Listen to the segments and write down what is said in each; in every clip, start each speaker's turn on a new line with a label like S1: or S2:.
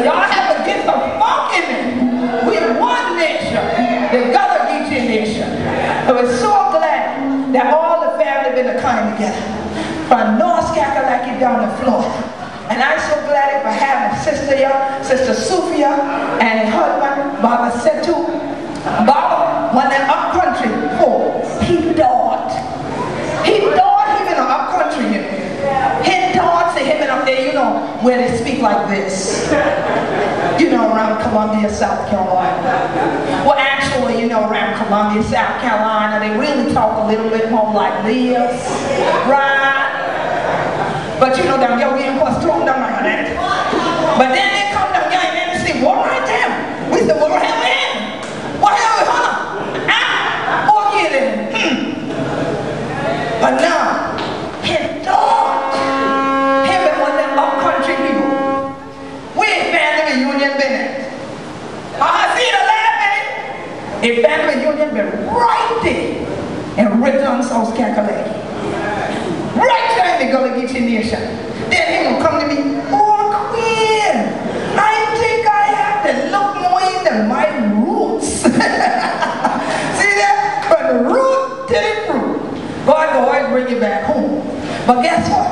S1: y'all have to get some funk in it. We're one nation, the Gullah Geechee nation. I was so glad that all the family been coming together, from North Kakalaki down to Florida. And I'm so glad for having Sister Sophia, and her husband, Baba Setu. Baba, when they're up country, he thought him in the up country. He thought to him up there, you know, where they speak like this. You know, around Columbia, South Carolina. Well, actually, you know, around Columbia, South Carolina, they really talk a little bit more like this, right? But you know, them yogi and plus throw them like that. But then they come down here and they say, what right there? We said, what have we in? What have we, huh? Ah, okay then. But now, he thought him and one of them upcountry people. We ain't family reunion been. See the laughing? A family reunion been right there in Richmond, South Carolina. Right there in the Gullah Geechee nation. Then he will come to me, oh Queen, I think I have to look more into my roots. See that? From the root to the fruit. God will always bring you back home. But guess what?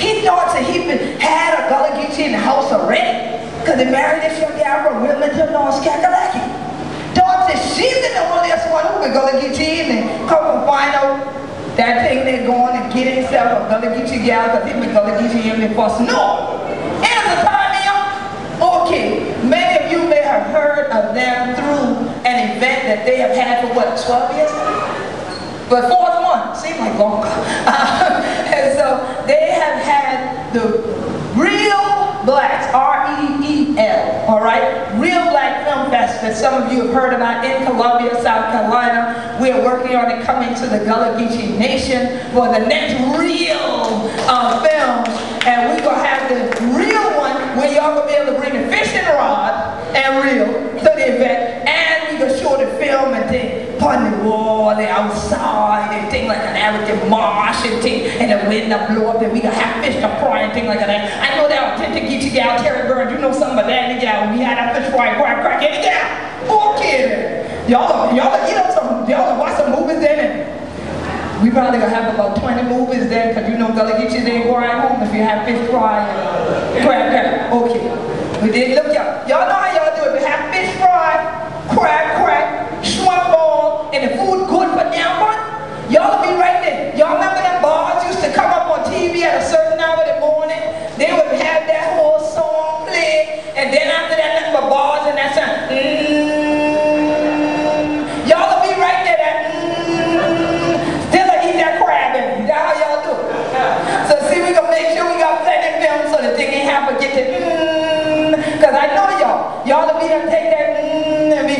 S1: He thought that he had a Gullah Geechee in the house already, because he married this young guy from Wilmington, North Kakalaki. Thought that she was the only one who could Gullah Geechee, and then come and find out that thing they're going and get himself a Gullah Geechee gal, because he was Gullah Geechee him before. No! And the time here, okay, many of you may have heard of them through an event that they have had for what, 12 years? But fourth one, seems like longer. And so they have had the Real Blacks, R-E-E-L, all right? Real Black Film Fest that some of you have heard about in Columbia, South Carolina. We are working on it coming to the Gullah Geechee Nation for the next real films. And we're going to have the real one where y'all going to be able to bring the fishing rod and reel to the event. And we're going to show the film and thing on the wall and outside and thing like an African marsh and thing. And the wind will blow up and we're going to have fish to fry and thing like that. I know that authentic Geechee gal, Terry Burns, you know something about that in the gal. We had that fish fry, crack in the gal. Okay. Y'all watch some movies then, and we probably gonna have about 20 movies then, because you know Gullah Geechee ain't going right home if you have fish fry and crack. Okay. We did look y'all know how y'all do it. We have fish fry, crack, shrimp ball, and the food good for damn fun. Y'all be right there. Y'all remember them bars used to come up on TV at a certain hour in the morning? They would have that whole song play, and then after that, nothing but bars and that sound. Y'all be right there, still eat that crab in. Is that how y'all do it? So see, we gonna make sure we got plenty of film so that they can have to get to because I know y'all will be there, take that and be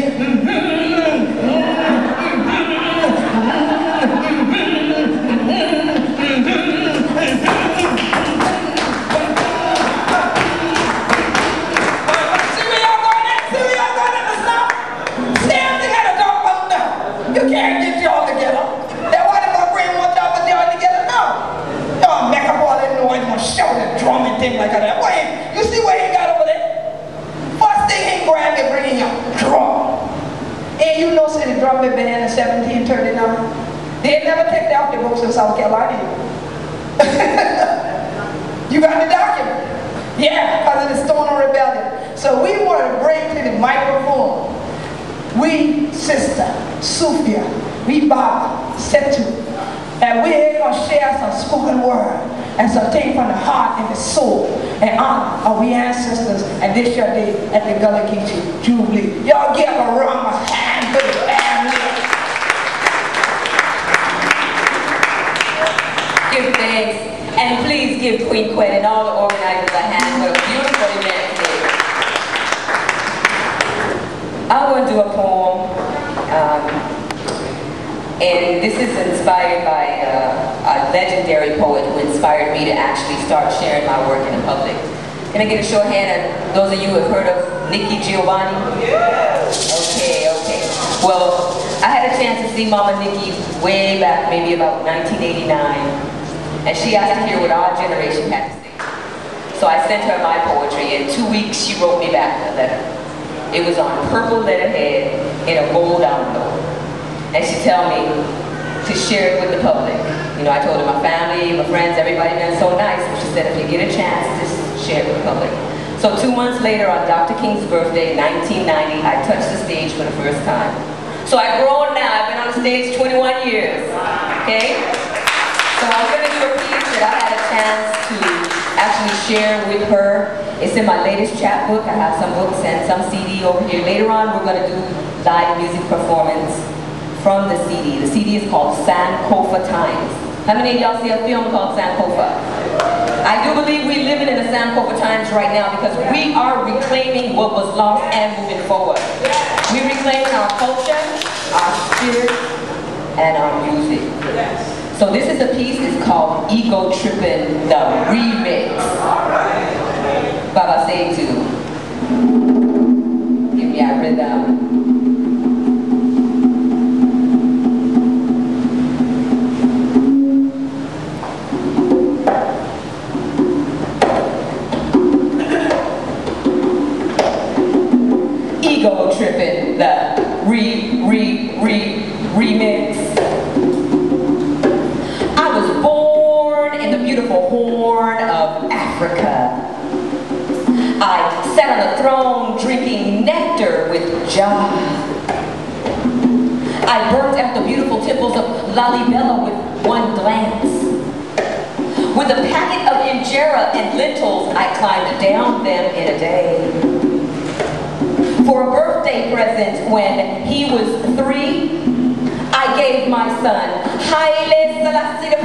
S1: like that. Wait, you see what he got over there? First thing he grabbed and bringing you drum. And you know, see the drum had been in 1739. They never take out the books in South Carolina. You got the document? Yeah, because of the Stoner Rebellion. So we want to bring to the microphone. We, Sister Sophia, we Baba Setu, and we're going to share some spoken word and some things from the heart and the soul and honor of we ancestors and this your day at the Gullah Geechee Jubilee. Y'all give a round of hand for the family.
S2: Give thanks and please give Queen Quet and all the organizers a hand for a beautiful event today. I'm going to do a poem. And this is inspired by a legendary poet who inspired me to actually start sharing my work in the public. Can I get a show of hand on those of you who have heard of Nikki Giovanni? Yes. Okay. Well, I had a chance to see Mama Nikki way back, maybe about 1989. And she asked to hear what our generation had to say. So I sent her my poetry. In 2 weeks, she wrote me back a letter. It was on purple letterhead in a gold envelope. And she told me to share it with the public. You know, I told her my family, my friends, everybody been so nice. But she said, if you get a chance, just share it with the public. So 2 months later, on Dr. King's birthday, 1990, I touched the stage for the first time. So I've grown now. I've been on the stage 21 years. Okay? So I'm going to do a piece that I had a chance to actually share with her. It's in my latest chapbook. I have some books and some CD over here. Later on, we're going to do live music performance from the CD. The CD is called Sankofa Times. How many of y'all see a film called Sankofa? I do believe we're living in the Sankofa times right now because we are reclaiming what was lost and moving forward. We're reclaiming our culture, our spirit, and our music. So this is a piece, it's called Ego Trippin', the Remix. Baba say to give me a rhythm. Ego Trippin', the remix. I was born in the beautiful Horn of Africa. I sat on a throne drinking nectar with Jah. I burnt out the beautiful temples of Lalibela with one glance. With a packet of injera and lentils, I climbed down them in a day. For a birthday present when he was 3, I gave my son, Haile Selassie I,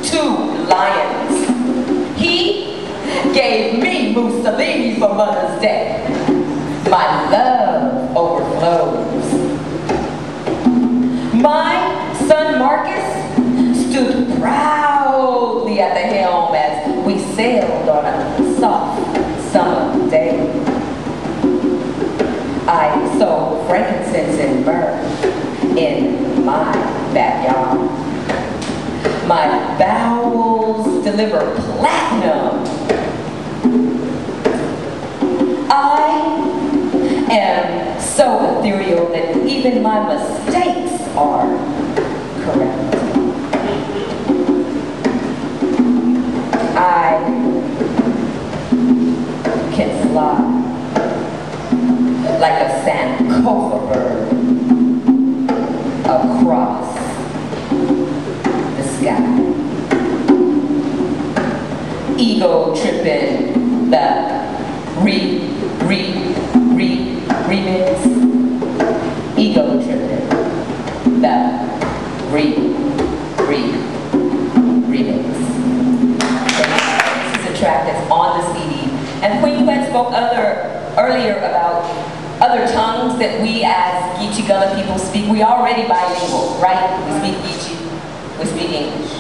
S2: 2 lions. He gave me Mussolini for Mother's Day. My love overflows. My son Marcus stood proudly at the helm as we sailed on a soft summer day. I sow frankincense and myrrh in my backyard. My bowels deliver platinum. I am so ethereal that even my mistakes are correct. I can fly like a Sankofa bird across the sky. Ego tripping, the remix. Ego tripping, the remix. This is a track that's on the CD. And Queen Quet spoke earlier about other tongues that we as Geechee Gullah people speak. We are already bilingual, right? We speak Geechee, we speak English.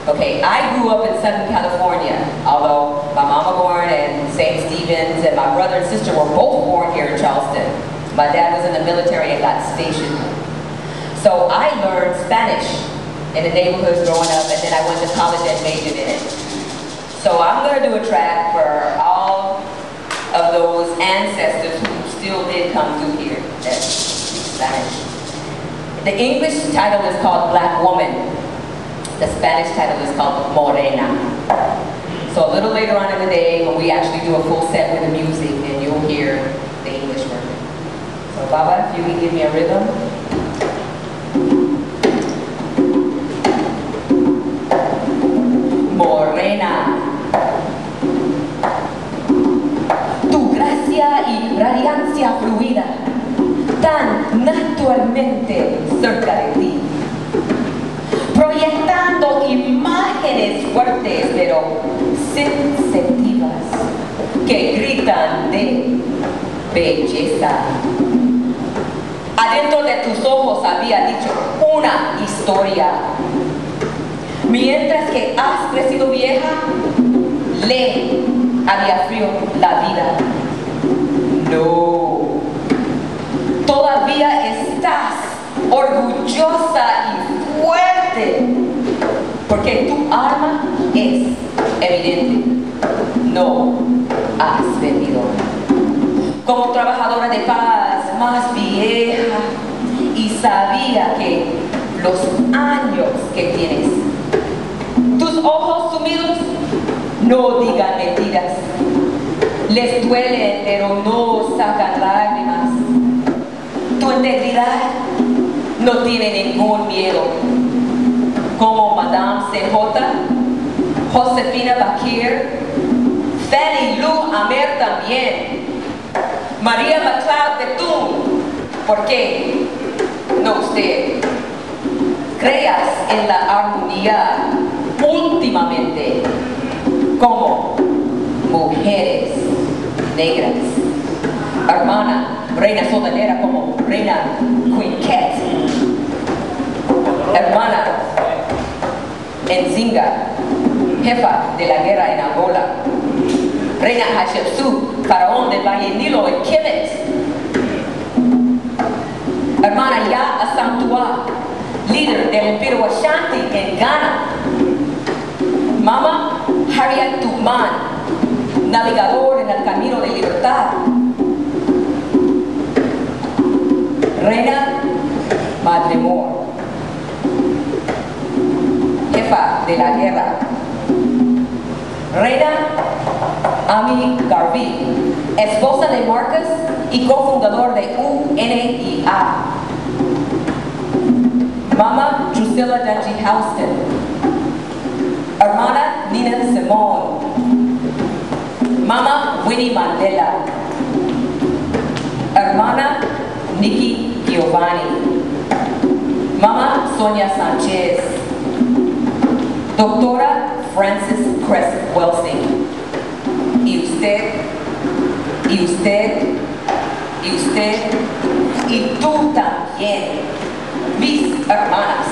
S2: Okay, I grew up in Southern California, although my mama born in St. Stephen's and my brother and sister were both born here in Charleston. My dad was in the military and got stationed. So I learned Spanish in the neighborhoods growing up, and then I went to college and majored in it. So I'm going to do a track for all of those ancestors who still did come through here that speak Spanish. The English title is called Black Woman. The Spanish title is called Morena. So a little later on in the day, when we actually do a full set with the music, and you'll hear the English version. So Baba, if you can give me a rhythm. Morena. Y radiancia fluida, tan naturalmente cerca de ti, proyectando imágenes fuertes pero sensitivas que gritan de belleza. Adentro de tus ojos había dicho una historia, mientras que has crecido vieja, le había frío la vida. No, todavía estás orgullosa y fuerte, porque tu alma es evidente. no has venido. Como trabajadora de paz más vieja y sabía que los años que tienes, tus ojos sumidos no digan mentiras, les duele pero no sacan lágrimas, tu integridad no tiene ningún miedo, como Madame CJ, Josefina Bakir, Fanny Lou Amer también, María McLeod Betún. ¿Por qué no usted? Creas en la armonía últimamente como mujeres negras. Hermana, reina sotanera como reina Quet. Hermana Nzinga, jefa de la guerra en Angola. Reina Hatshepsut, faraón del Valle Nilo en Quet. Hermana Ya Asantua, líder del Imperio Ashanti en Ghana. Mama Harriet Tubman, navegador en el camino de libertad. Reina Madre Moore, jefa de la guerra. Reina Ami Garvey, esposa de Marcus y cofundador de UNIA. Mama Drusilla Dungy Houston. Hermana Nina Simone. Mama Winnie Mandela. Hermana Nikki Giovanni. Mama Sonia Sanchez. Doctora Frances Cress Welsing. Y usted, y usted, y usted, y tú también, mis hermanas.